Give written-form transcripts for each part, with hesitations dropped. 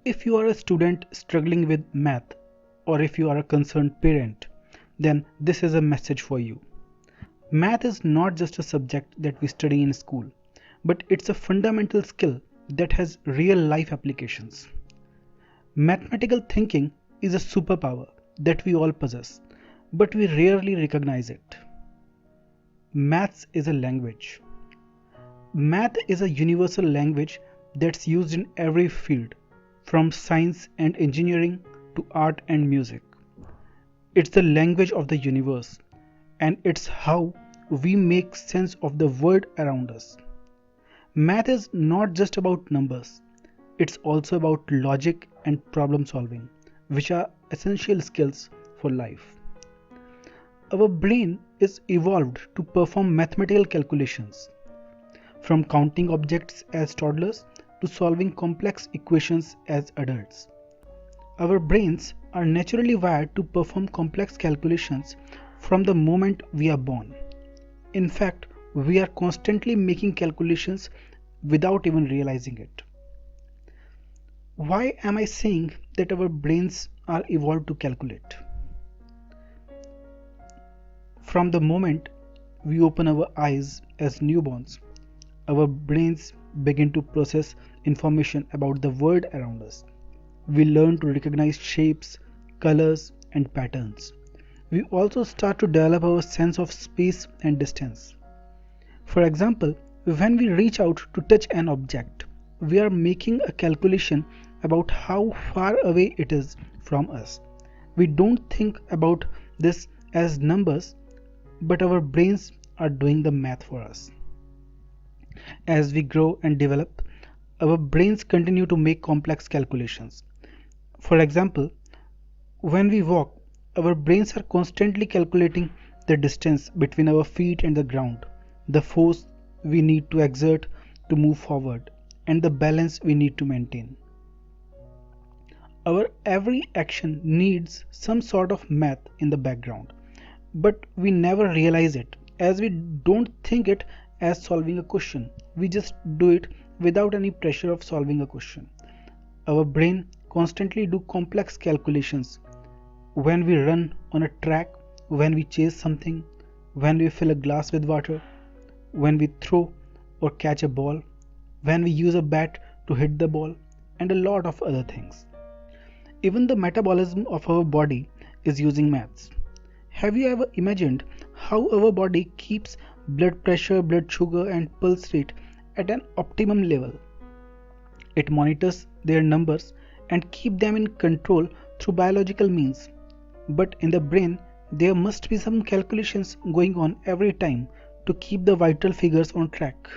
If you are a student struggling with math, or if you are a concerned parent, then this is a message for you. Math is not just a subject that we study in school, but it's a fundamental skill that has real life applications. Mathematical thinking is a superpower that we all possess, but we rarely recognize it. Maths is a language. Math is a universal language that's used in every field, from science and engineering to art and music. It's the language of the universe, and it's how we make sense of the world around us. Math is not just about numbers, it's also about logic and problem solving, which are essential skills for life. Our brain is evolved to perform mathematical calculations, from counting objects as toddlers to solving complex equations as adults. Our brains are naturally wired to perform complex calculations from the moment we are born. In fact, we are constantly making calculations without even realizing it. Why am I saying that our brains are evolved to calculate? From the moment we open our eyes as newborns, our brains begin to process information about the world around us. We learn to recognize shapes, colors, and patterns. We also start to develop our sense of space and distance. For example, when we reach out to touch an object, we are making a calculation about how far away it is from us. We don't think about this as numbers, but our brains are doing the math for us. As we grow and develop, our brains continue to make complex calculations. For example, when we walk, our brains are constantly calculating the distance between our feet and the ground, the force we need to exert to move forward, and the balance we need to maintain. Our every action needs some sort of math in the background, but we never realize it as we don't think it as solving a question. We just do it without any pressure of solving a question. Our brain constantly do complex calculations when we run on a track, when we chase something, when we fill a glass with water, when we throw or catch a ball, when we use a bat to hit the ball, and a lot of other things. Even the metabolism of our body is using maths. Have you ever imagined how our body keeps blood pressure, blood sugar, and pulse rate at an optimum level? It monitors their numbers and keep them in control through biological means. But in the brain, there must be some calculations going on every time to keep the vital figures on track.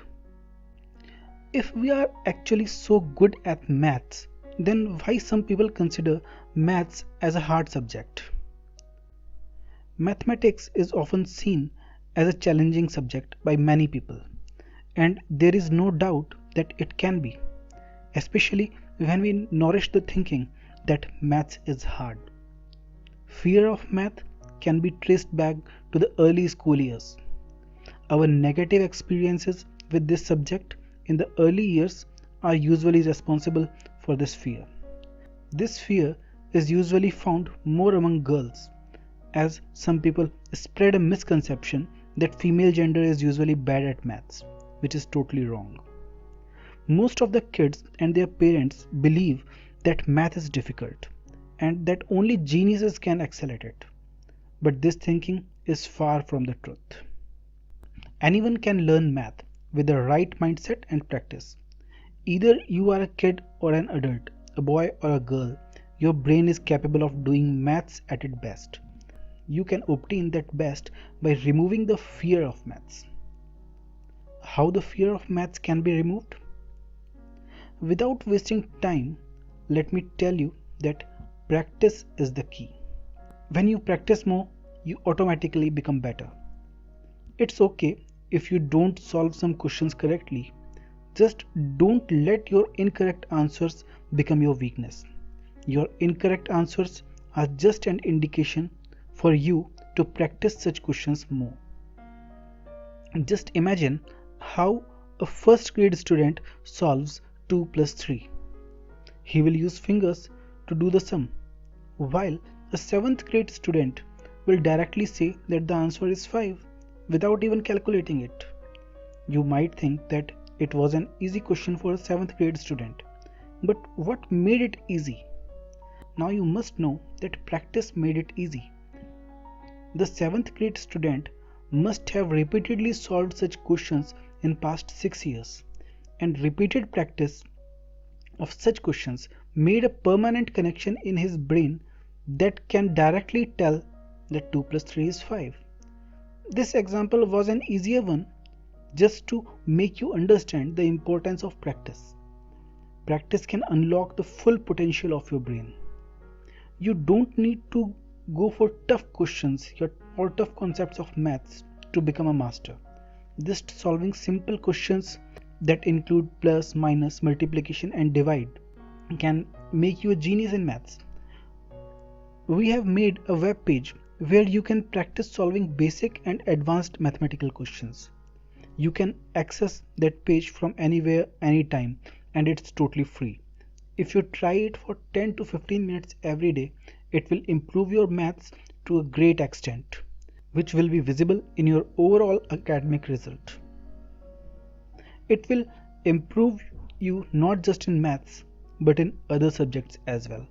If we are actually so good at maths, then why some people consider maths as a hard subject? Mathematics is often seen as a challenging subject by many people, and there is no doubt that it can be, especially when we nourish the thinking that maths is hard. Fear of math can be traced back to the early school years. Our negative experiences with this subject in the early years are usually responsible for this fear. This fear is usually found more among girls, as some people spread a misconception that female gender is usually bad at maths, which is totally wrong. Most of the kids and their parents believe that math is difficult and that only geniuses can excel at it. But this thinking is far from the truth. Anyone can learn math with the right mindset and practice. Either you are a kid or an adult, a boy or a girl, your brain is capable of doing maths at its best. You can obtain that best by removing the fear of maths. How the fear of maths can be removed? Without wasting time, let me tell you that practice is the key. When you practice more, you automatically become better. It's okay if you don't solve some questions correctly. Just don't let your incorrect answers become your weakness. Your incorrect answers are just an indication for you to practice such questions more. Just imagine how a first grade student solves 2 plus 3. He will use fingers to do the sum, while a 7th grade student will directly say that the answer is 5 without even calculating it. You might think that it was an easy question for a 7th grade student, but what made it easy? Now you must know that practice made it easy. The 7th grade student must have repeatedly solved such questions in past 6 years, and repeated practice of such questions made a permanent connection in his brain that can directly tell that 2 plus 3 is 5. This example was an easier one just to make you understand the importance of practice. Practice can unlock the full potential of your brain. You don't need to go for tough questions or tough concepts of maths to become a master. Just solving simple questions that include plus, minus, multiplication and divide can make you a genius in maths. We have made a web page where you can practice solving basic and advanced mathematical questions. You can access that page from anywhere, anytime, and it's totally free. If you try it for 10 to 15 minutes every day, it will improve your maths to a great extent, which will be visible in your overall academic result. It will improve you not just in maths, but in other subjects as well.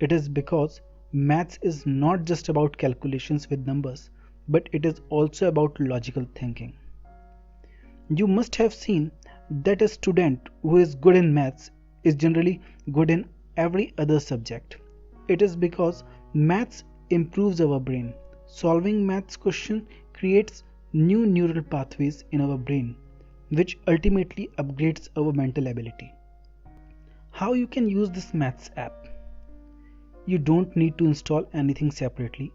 It is because maths is not just about calculations with numbers, but it is also about logical thinking. You must have seen that a student who is good in maths is generally good in every other subject. It is because maths improves our brain. Solving maths question creates new neural pathways in our brain, which ultimately upgrades our mental ability. How you can use this maths app? You don't need to install anything separately.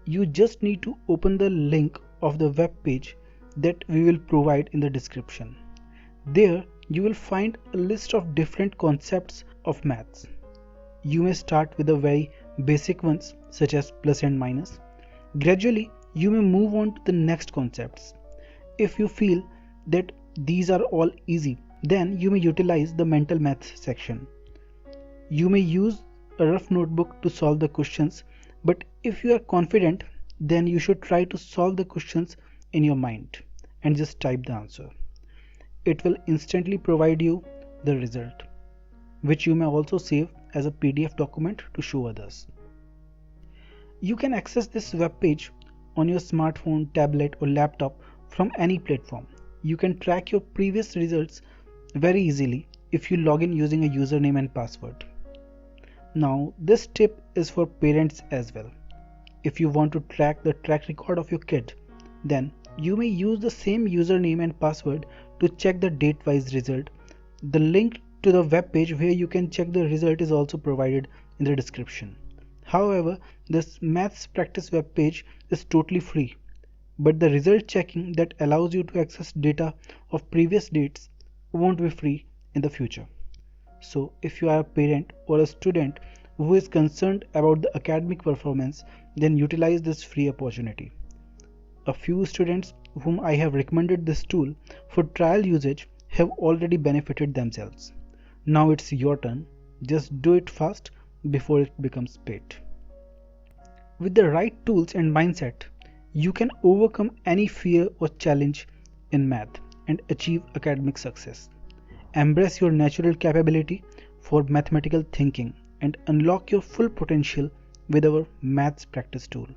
You just need to open the link of the web page that we will provide in the description. There you will find a list of different concepts of maths. You may start with the very basic ones such as plus and minus. Gradually you may move on to the next concepts. If you feel that these are all easy, then you may utilize the mental maths section. You may use a rough notebook to solve the questions, but if you are confident, then you should try to solve the questions in your mind and just type the answer. It will instantly provide you the result, which you may also save as a PDF document to show others. You can access this web page on your smartphone, tablet or laptop from any platform. You can track your previous results very easily if you log in using a username and password. Now this tip is for parents as well. If you want to track the track record of your kid, then you may use the same username and password to check the date-wise result. The link to the web page where you can check the result is also provided in the description. However, this maths practice web page is totally free, but the result checking that allows you to access data of previous dates won't be free in the future. So if you are a parent or a student who is concerned about the academic performance, then utilize this free opportunity. A few students whom I have recommended this tool for trial usage have already benefited themselves. Now it's your turn. Just do it fast before it becomes paid. With the right tools and mindset, you can overcome any fear or challenge in math and achieve academic success. Embrace your natural capability for mathematical thinking and unlock your full potential with our maths practice tool.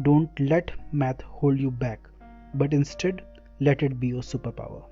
Don't let math hold you back, but instead let it be your superpower.